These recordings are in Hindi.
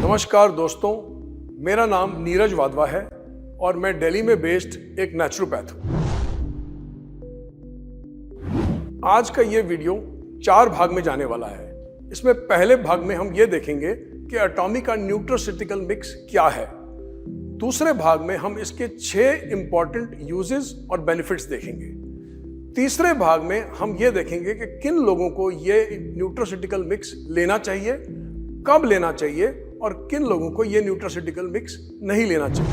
नमस्कार दोस्तों, मेरा नाम नीरज वाधवा है और मैं दिल्ली में बेस्ड एक नेचुरोपैथ हूँ। आज का ये वीडियो 4 भाग में जाने वाला है। इसमें पहले भाग में हम ये देखेंगे कि एटॉमी का न्यूट्रास्यूटिकल मिक्स क्या है। दूसरे भाग में हम इसके 6 इंपॉर्टेंट यूजेस और बेनिफिट्स देखेंगे। तीसरे भाग में हम ये देखेंगे कि किन लोगों को ये न्यूट्रास्यूटिकल मिक्स लेना चाहिए, कब लेना चाहिए और किन लोगों को ये न्यूट्रास्यूटिकल मिक्स नहीं लेना चाहिए।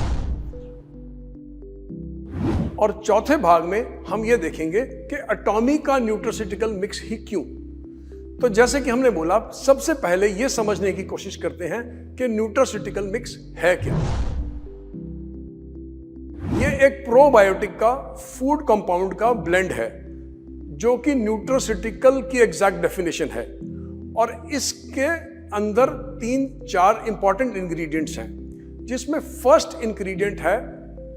और चौथे भाग में हम ये देखेंगे कि एटॉमी का न्यूट्रास्यूटिकल मिक्स ही क्यों। तो जैसे कि हमने बोला, सबसे पहले ये समझने की कोशिश करते हैं कि न्यूट्रास्यूटिकल मिक्स है क्या। ये एक प्रोबायोटिक का फूड कंपाउंड का ब्लेंड है जो कि न्यूट्रास्यूटिकल की एग्जैक्ट डेफिनेशन है और इसके अंदर 3-4 इंपॉर्टेंट इंग्रेडिएंट्स हैं, जिसमें फर्स्ट इंग्रेडिएंट है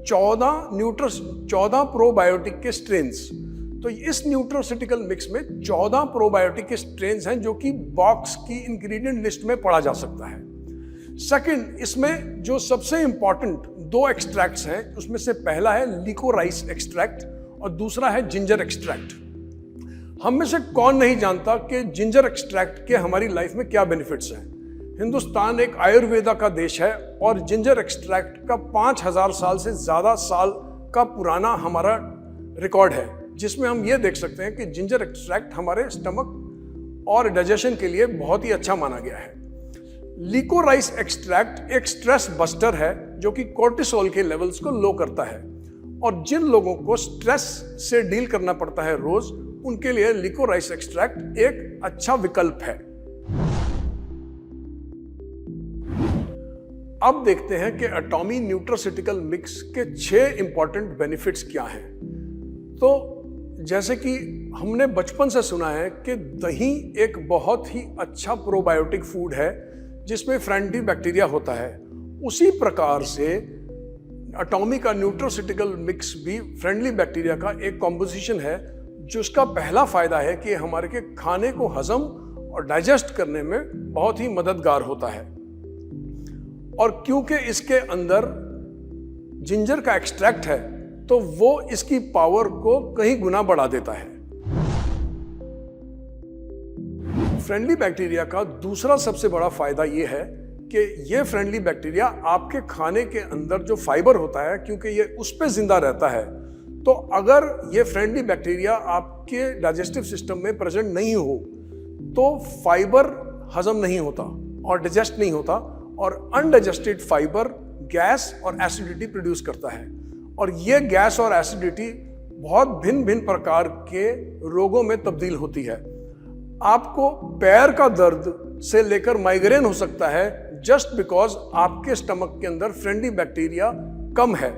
14 प्रोबायोटिक के स्ट्रेन्स। तो इस न्यूट्रास्यूटिकल मिक्स में 14 प्रोबायोटिक के स्ट्रेन्स हैं जो कि बॉक्स की इंग्रेडिएंट लिस्ट में पढ़ा जा सकता है। सेकंड, इसमें जो सबसे इंपॉर्टेंट 2 एक्सट्रैक्ट्स हैं, उसमें से पहला है लिकोराइस एक्सट्रैक्ट और दूसरा है जिंजर एक्सट्रैक्ट। हम में से कौन नहीं जानता कि जिंजर एक्सट्रैक्ट के हमारी लाइफ में क्या बेनिफिट्स हैं। हिंदुस्तान एक आयुर्वेदा का देश है और जिंजर एक्सट्रैक्ट का 5000 साल से ज़्यादा साल का पुराना हमारा रिकॉर्ड है, जिसमें हम ये देख सकते हैं कि जिंजर एक्सट्रैक्ट हमारे स्टमक और डाइजेशन के लिए बहुत ही अच्छा माना गया है। लिकोराइस एक्सट्रैक्ट एक स्ट्रेस बस्टर है जो कि कोर्टिसोल के लेवल्स को लो करता है और जिन लोगों को स्ट्रेस से डील करना पड़ता है रोज, उनके लिए लिकोराइस एक्सट्रैक्ट एक अच्छा विकल्प है। अब देखते हैं कि एटॉमी न्यूट्रास्यूटिकल मिक्स के 6 इंपॉर्टेंट बेनिफिट्स क्या हैं। तो जैसे कि हमने बचपन से सुना है कि दही एक बहुत ही अच्छा प्रोबायोटिक फूड है जिसमें फ्रेंडली बैक्टीरिया होता है। उसी प्रकार से एटॉमी का न्यूट्रास्यूटिकल मिक्स भी फ्रेंडली बैक्टीरिया का एक कॉम्पोजिशन है, जिसका पहला फायदा है कि हमारे के खाने को हजम और डाइजेस्ट करने में बहुत ही मददगार होता है। और क्योंकि इसके अंदर जिंजर का एक्सट्रैक्ट है तो वो इसकी पावर को कहीं गुना बढ़ा देता है। फ्रेंडली बैक्टीरिया का दूसरा सबसे बड़ा फायदा ये है कि ये फ्रेंडली बैक्टीरिया आपके खाने के अंदर जो फाइबर होता है, क्योंकि ये उस पर जिंदा रहता है, तो अगर ये फ्रेंडली बैक्टीरिया आपके डाइजेस्टिव सिस्टम में प्रेजेंट नहीं हो तो फाइबर हजम नहीं होता और डाइजेस्ट नहीं होता और अनडाइजेस्टेड फाइबर गैस और एसिडिटी प्रोड्यूस करता है। और ये गैस और एसिडिटी बहुत भिन्न भिन्न प्रकार के रोगों में तब्दील होती है। आपको पैर का दर्द से लेकर माइग्रेन हो सकता है जस्ट बिकॉज आपके स्टमक के अंदर फ्रेंडली बैक्टीरिया कम है।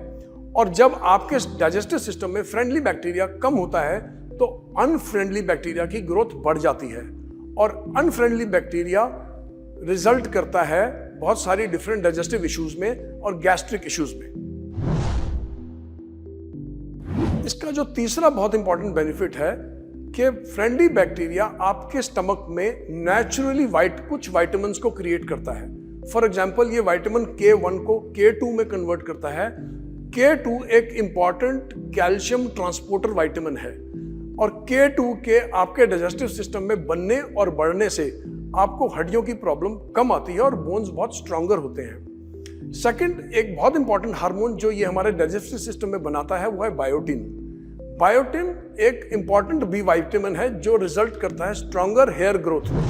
और जब आपके डाइजेस्टिव सिस्टम में फ्रेंडली बैक्टीरिया कम होता है तो अनफ्रेंडली बैक्टीरिया की ग्रोथ बढ़ जाती है और अनफ्रेंडली बैक्टीरिया रिजल्ट करता है बहुत सारी डिफरेंट डाइजेस्टिव इश्यूज में और गैस्ट्रिक इश्यूज में। इसका जो तीसरा बहुत इंपॉर्टेंट बेनिफिट है कि फ्रेंडली बैक्टीरिया आपके स्टमक में नेचुरली कुछ विटामिन्स को क्रिएट करता है। फॉर एग्जांपल, ये विटामिन K1 को K2 में कन्वर्ट करता है। K2 एक इंपॉर्टेंट कैल्शियम ट्रांसपोर्टर विटामिन है और K2 के आपके डाइजेस्टिव सिस्टम में बनने और बढ़ने से आपको हड्डियों की प्रॉब्लम कम आती है और बोन्स बहुत स्ट्रॉन्गर होते हैं। सेकंड, एक बहुत इंपॉर्टेंट हार्मोन जो ये हमारे डाइजेस्टिव सिस्टम में बनाता है वो है बायोटिन। बायोटिन एक इंपॉर्टेंट बी विटामिन है जो रिजल्ट करता है स्ट्रॉन्गर हेयर ग्रोथ में।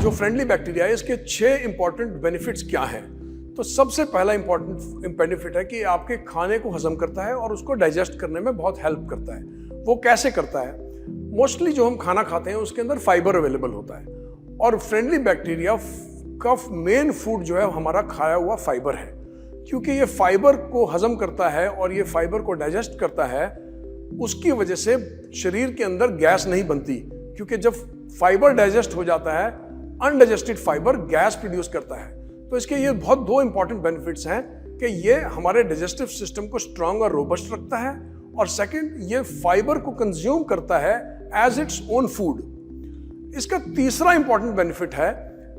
जो फ्रेंडली बैक्टीरिया है, इसके 6 इंपॉर्टेंट बेनिफिट्स क्या हैं। तो सबसे पहला इंपॉर्टेंट बेनिफिट है कि आपके खाने को हजम करता है और उसको डाइजेस्ट करने में बहुत हेल्प करता है। वो कैसे करता है? मोस्टली जो हम खाना खाते हैं उसके अंदर फाइबर अवेलेबल होता है और फ्रेंडली बैक्टीरिया का मेन फूड जो है हमारा खाया हुआ फाइबर है, क्योंकि ये फाइबर को हजम करता है और ये फाइबर को डाइजेस्ट करता है। उसकी वजह से शरीर के अंदर गैस नहीं बनती, क्योंकि जब फाइबर डाइजेस्ट हो जाता है, अनडाइजेस्टेड फाइबर गैस प्रोड्यूस करता है। तो इसके ये बहुत 2 इंपॉर्टेंट बेनिफिट्स हैं कि ये हमारे डाइजेस्टिव सिस्टम को स्ट्रांग और रोबस्ट रखता है और सेकंड, ये फाइबर को कंज्यूम करता है एज इट्स ओन फूड। इसका तीसरा इंपॉर्टेंट बेनिफिट है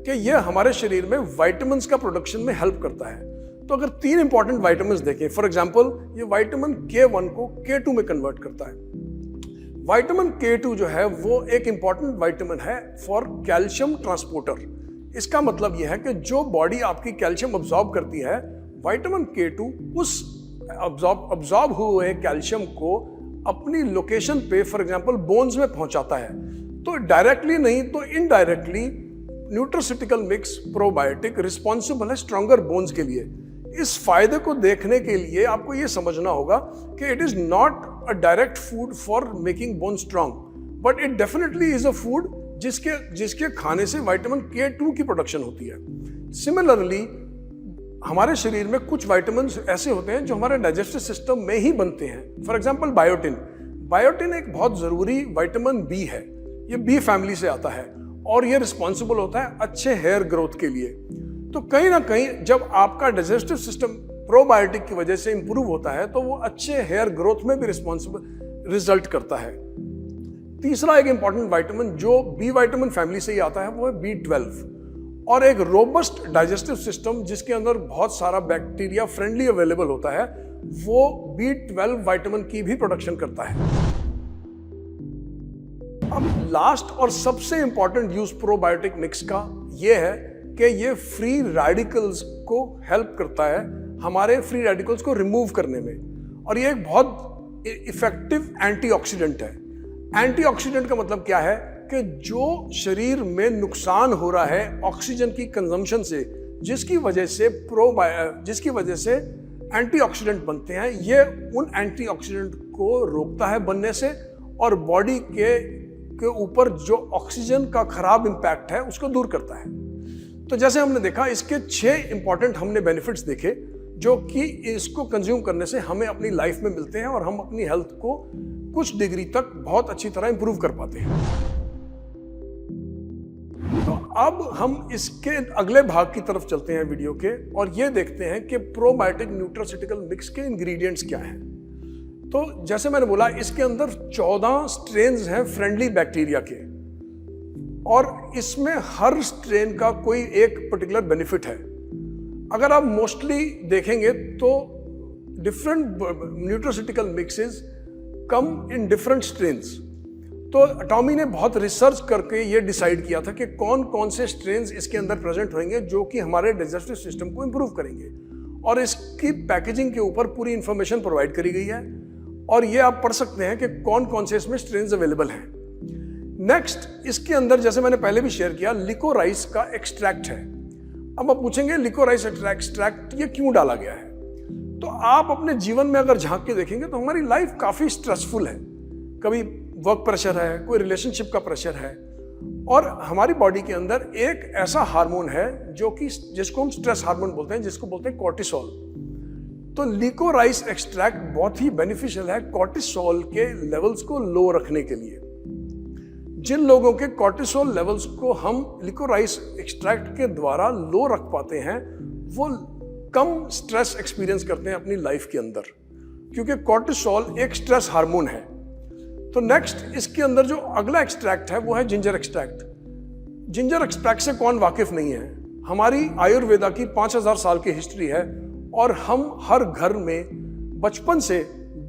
कि ये हमारे शरीर में विटामिन्स का प्रोडक्शन में हेल्प करता है। तो अगर 3 इंपॉर्टेंट विटामिन्स देखें, फॉर एग्जांपल ये विटामिन K1 को K2 में कन्वर्ट करता है। विटामिन K2 जो है वो एक इंपॉर्टेंट विटामिन है फॉर कैल्शियम ट्रांसपोर्टर। इसका मतलब यह है कि जो बॉडी आपकी कैल्शियम अब्सॉर्ब करती है, विटामिन K2 उस अब्सॉर्ब हुए कैल्शियम को अपनी लोकेशन पे फॉर एग्जांपल बोन्स में पहुंचाता है। तो डायरेक्टली नहीं तो indirectly nutraceutical mix probiotic responsible है स्ट्रॉन्गर बोन्स के लिए। इस फायदे को देखने के लिए आपको ये समझना होगा कि it is not a direct food for making bone strong, but it definitely is a food जिसके खाने से विटामिन K2 की प्रोडक्शन होती है। सिमिलरली हमारे शरीर में कुछ विटामिन ऐसे होते हैं जो हमारे डाइजेस्टिव सिस्टम में ही बनते हैं। For example biotin. बायोटिन एक बहुत जरूरी विटामिन बी है, ये बी फैमिली से आता है और ये रिस्पॉन्सिबल होता है अच्छे हेयर ग्रोथ के लिए। तो कहीं ना कहीं जब आपका डाइजेस्टिव सिस्टम प्रोबायोटिक की वजह से इंप्रूव होता है तो वो अच्छे हेयर ग्रोथ में भी रिस्पॉन्सिबल रिजल्ट करता है। तीसरा एक इंपॉर्टेंट विटामिन जो बी विटामिन फैमिली से ही आता है वो है B12 और एक रोबस्ट डाइजेस्टिव सिस्टम जिसके अंदर बहुत सारा बैक्टीरिया फ्रेंडली अवेलेबल होता है, वो B12 विटामिन की भी प्रोडक्शन करता है। अब लास्ट और सबसे इंपॉर्टेंट यूज प्रोबायोटिक मिक्स का ये है कि ये फ्री रेडिकल्स को हेल्प करता है, हमारे फ्री रेडिकल्स को रिमूव करने में, और ये एक बहुत इफेक्टिव एंटीऑक्सीडेंट है। एंटीऑक्सीडेंट का मतलब क्या है कि जो शरीर में नुकसान हो रहा है ऑक्सीजन की कंजम्पशन से, जिसकी वजह से एंटीऑक्सीडेंट बनते हैं, ये उन एंटीऑक्सीडेंट को रोकता है बनने से और बॉडी के ऊपर जो ऑक्सीजन का खराब इंपैक्ट है उसको दूर करता है। तो जैसे हमने देखा इसके 6 इंपॉर्टेंट हमने बेनिफिट्स देखे जो कि इसको कंज्यूम करने से हमें अपनी लाइफ में मिलते हैं और हम अपनी हेल्थ को कुछ डिग्री तक बहुत अच्छी तरह इंप्रूव कर पाते हैं। तो अब हम इसके अगले भाग की तरफ चलते हैं वीडियो के और ये देखते हैं कि प्रोबायोटिक न्यूट्रास्यूटिकल मिक्स के इंग्रेडिएंट्स क्या हैं। तो जैसे मैंने बोला इसके अंदर 14 स्ट्रेन्स हैं फ्रेंडली बैक्टीरिया के और इसमें हर स्ट्रेन का कोई एक पर्टिकुलर बेनिफिट है। अगर आप मोस्टली देखेंगे तो different nutraceutical mixes come in different strains. तो अटॉमी ने बहुत रिसर्च करके ये डिसाइड किया था कि कौन कौन से स्ट्रेन्स इसके अंदर प्रेजेंट होंगे जो कि हमारे डाइजेस्टिव सिस्टम को इंप्रूव करेंगे, और इसकी पैकेजिंग के ऊपर पूरी इंफॉर्मेशन प्रोवाइड करी गई है और ये आप पढ़ सकते हैं कि कौन कौन से इसमें स्ट्रेन्स अवेलेबल हैं। नेक्स्ट, इसके अंदर जैसे मैंने पहले भी शेयर किया लिकोराइस का एक्सट्रैक्ट है। अब आप पूछेंगे लिकोराइस एक्सट्रैक्ट ये क्यों डाला गया है? तो आप अपने जीवन में अगर झांक के देखेंगे तो हमारी लाइफ काफी स्ट्रेसफुल है। कभी वर्क प्रेशर है, कोई रिलेशनशिप का प्रेशर है, और हमारी बॉडी के अंदर एक ऐसा हार्मोन है जो कि जिसको हम स्ट्रेस हार्मोन बोलते हैं, जिसको बोलते हैं कॉर्टिसोल। तो लिकोराइस एक्सट्रैक्ट बहुत ही बेनिफिशियल है कॉर्टिसोल के लेवल्स को लो रखने के लिए। जिन लोगों के कॉर्टिसोल लेवल्स को हम लिकोराइस एक्सट्रैक्ट के द्वारा लो रख पाते हैं वो कम स्ट्रेस एक्सपीरियंस करते हैं अपनी लाइफ के अंदर, क्योंकि कॉर्टिसोल एक स्ट्रेस हार्मोन है। तो नेक्स्ट इसके अंदर जो अगला एक्सट्रैक्ट है वो है जिंजर एक्सट्रैक्ट। जिंजर एक्सट्रैक्ट से कौन वाकिफ नहीं है? हमारी आयुर्वेदा की 5000 साल की हिस्ट्री है और हम हर घर में बचपन से,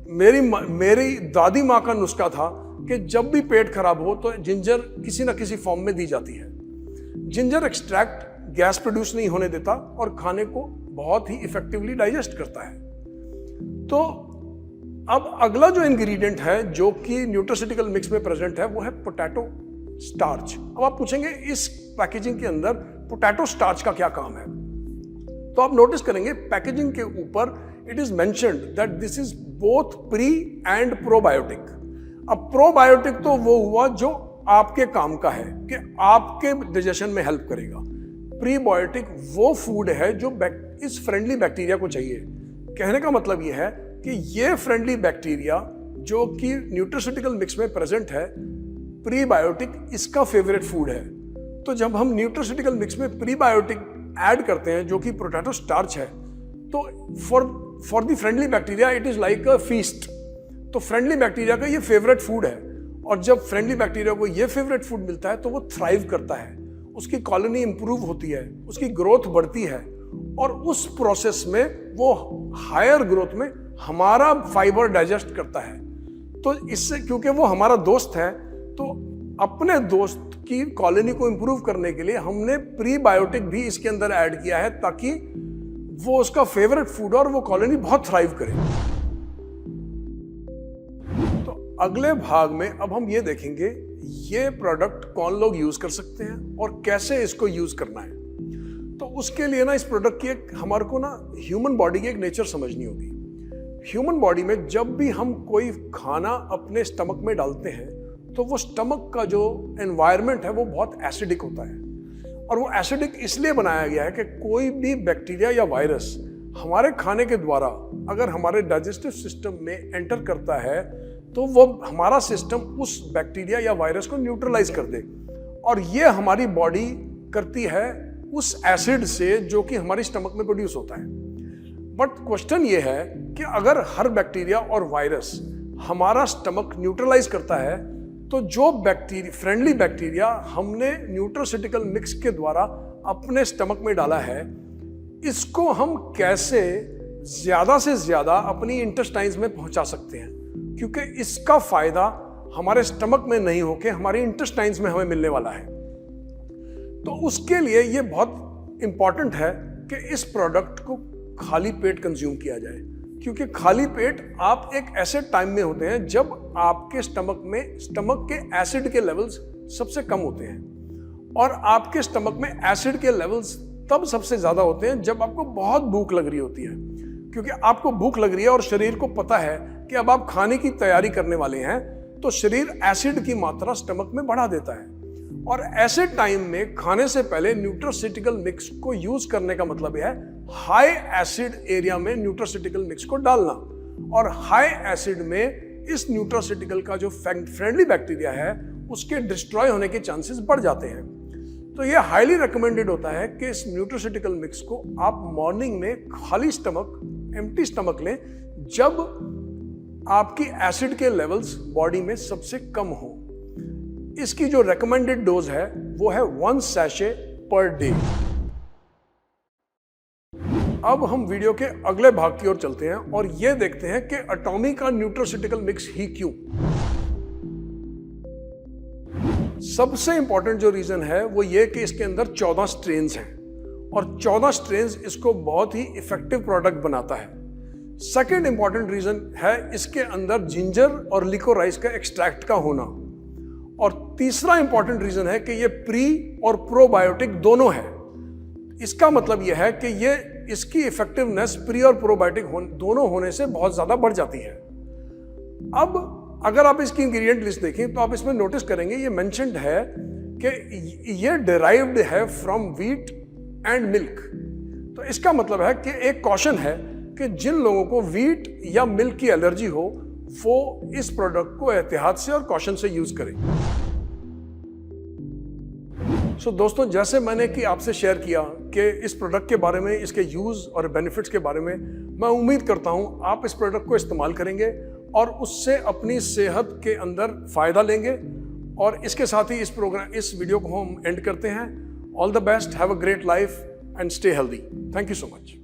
मेरी दादी माँ का नुस्खा था कि जब भी पेट खराब हो तो जिंजर किसी ना किसी फॉर्म में दी जाती है। जिंजर एक्सट्रैक्ट गैस प्रोड्यूस नहीं होने देता और खाने को बहुत ही इफेक्टिवली डाइजेस्ट करता है। तो अब अगला जो इंग्रेडिएंट है जो कि न्यूट्रास्यूटिकल मिक्स में प्रेजेंट है वो है पोटैटो स्टार्च। अब आप पूछेंगे इस पैकेजिंग के अंदर पोटैटो स्टार्च का क्या काम है? तो आप नोटिस करेंगे पैकेजिंग के ऊपर it is mentioned that this is both pre and probiotic. अब प्रोबायोटिक तो वो हुआ जो आपके काम का है कि आपके डाइजेशन में हेल्प करेगा। प्रीबायोटिक वो फूड है जो इस फ्रेंडली बैक्टीरिया को चाहिए। कहने का मतलब ये है कि ये फ्रेंडली बैक्टीरिया जो कि न्यूट्रास्यूटिकल मिक्स में प्रेजेंट है, प्रीबायोटिक इसका फेवरेट फूड है। तो जब हम न्यूट्रास्यूटिकल मिक्स में प्रीबायोटिक ऐड करते हैं जो कि पोटैटो स्टार्च है, तो for the friendly bacteria it is like a feast. तो फ्रेंडली बैक्टीरिया का ये फेवरेट फूड है, और जब फ्रेंडली बैक्टीरिया को ये फेवरेट फूड मिलता है तो वो थ्राइव करता है, उसकी कॉलोनी इंप्रूव होती है, उसकी ग्रोथ बढ़ती है और उस प्रोसेस में वो हायर ग्रोथ में हमारा फाइबर डाइजेस्ट करता है। तो इससे, क्योंकि वो हमारा दोस्त है, तो अपने दोस्त की कॉलोनी को इंप्रूव करने के लिए हमने प्रीबायोटिक भी इसके अंदर ऐड किया है, ताकि वो उसका फेवरेट फूड और वो कॉलोनी बहुत थ्राइव करे। तो अगले भाग में अब हम ये देखेंगे ये प्रोडक्ट कौन लोग यूज कर सकते हैं और कैसे इसको यूज करना है। तो उसके लिए ना इस प्रोडक्ट की हमारे को ना ह्यूमन बॉडी की एक नेचर समझनी होगी। ह्यूमन बॉडी में जब भी हम कोई खाना अपने स्टमक में डालते हैं तो वो स्टमक का जो एनवायरनमेंट है वो बहुत एसिडिक होता है, और वो एसिडिक इसलिए बनाया गया है कि कोई भी बैक्टीरिया या वायरस हमारे खाने के द्वारा अगर हमारे डाइजेस्टिव सिस्टम में एंटर करता है तो वो हमारा सिस्टम उस बैक्टीरिया या वायरस को न्यूट्रलाइज कर दे, और ये हमारी बॉडी करती है उस एसिड से जो कि हमारी स्टमक में प्रोड्यूस होता है। बट क्वेश्चन ये है कि अगर हर बैक्टीरिया और वायरस हमारा स्टमक न्यूट्रलाइज करता है तो जो फ्रेंडली बैक्टीरिया हमने न्यूट्रोसिटिकल मिक्स के द्वारा अपने स्टमक में डाला है, इसको हम कैसे ज्यादा से ज्यादा अपनी इंटेस्टाइन्स में पहुंचा सकते हैं, क्योंकि इसका फायदा हमारे स्टमक में नहीं होके हमारी इंटेस्टाइन्स में हमें मिलने वाला है। तो उसके लिए ये बहुत इंपॉर्टेंट है कि इस प्रोडक्ट को खाली पेट कंज्यूम किया जाए, क्योंकि खाली पेट आप एक ऐसे टाइम में होते हैं जब आपके स्टमक के एसिड के लेवल्स सबसे कम होते हैं, और आपके स्टमक में एसिड के लेवल्स तब सबसे ज्यादा होते हैं जब आपको बहुत भूख लग रही होती है, क्योंकि आपको भूख लग रही है और शरीर को पता है कि अब आप खाने की तैयारी करने वाले हैं, तो शरीर एसिड की मात्रा स्टमक में बढ़ा देता है। और ऐसे टाइम में खाने से पहले न्यूट्रोसिटिकल मिक्स को यूज करने का मतलब है हाई एसिड एरिया में न्यूट्रोसिटिकल मिक्स को डालना, और हाई एसिड में इस न्यूट्रोसिटिकल का जो फ्रेंडली बैक्टीरिया है उसके डिस्ट्रॉय होने के चांसेस बढ़ जाते हैं। तो ये हाईली रिकमेंडेड होता है कि इस न्यूट्रोसिटिकल मिक्स को आप मॉर्निंग में खाली स्टमक, एम्प्टी स्टमक लें, जब आपकी एसिड के लेवल्स बॉडी में सबसे कम हो। इसकी जो रेकमेंडेड डोज है वो है 1 सैशे पर डे। अब हम वीडियो के अगले भाग की ओर चलते हैं और ये देखते हैं कि एटॉमी का न्यूट्रोसिटिकल मिक्स ही क्यों। सबसे इंपॉर्टेंट जो रीजन है वो ये कि इसके अंदर 14 स्ट्रेन्स हैं, और 14 स्ट्रेन्स इसको बहुत ही इफेक्टिव प्रोडक्ट बनाता है। सेकेंड इंपॉर्टेंट रीजन है इसके अंदर जिंजर और लिकोराइस का एक्सट्रैक्ट का होना, और तीसरा इंपॉर्टेंट रीजन है कि ये प्री और प्रोबायोटिक दोनों है। इसका मतलब यह है कि ये इसकी इफेक्टिवनेस प्री और प्रोबायोटिक दोनों होने से बहुत ज्यादा बढ़ जाती है। अब अगर आप इसकी इंग्रेडिएंट लिस्ट देखें तो आप इसमें नोटिस करेंगे ये मेंशन्ड है कि ये डिराइव्ड है फ्रॉम व्हीट एंड मिल्क। तो इसका मतलब है कि एक कॉशन है कि जिन लोगों को व्हीट या मिल्क की एलर्जी हो वो इस प्रोडक्ट को एहतियात से और कॉशन से यूज करें। सो दोस्तों, जैसे मैंने कि आपसे शेयर किया कि इस प्रोडक्ट के बारे में, इसके यूज और बेनिफिट्स के बारे में, मैं उम्मीद करता हूं आप इस प्रोडक्ट को इस्तेमाल करेंगे और उससे अपनी सेहत के अंदर फायदा लेंगे। और इसके साथ ही इस वीडियो को हम एंड करते हैं। All the best, have a great life and stay healthy. Thank you so much.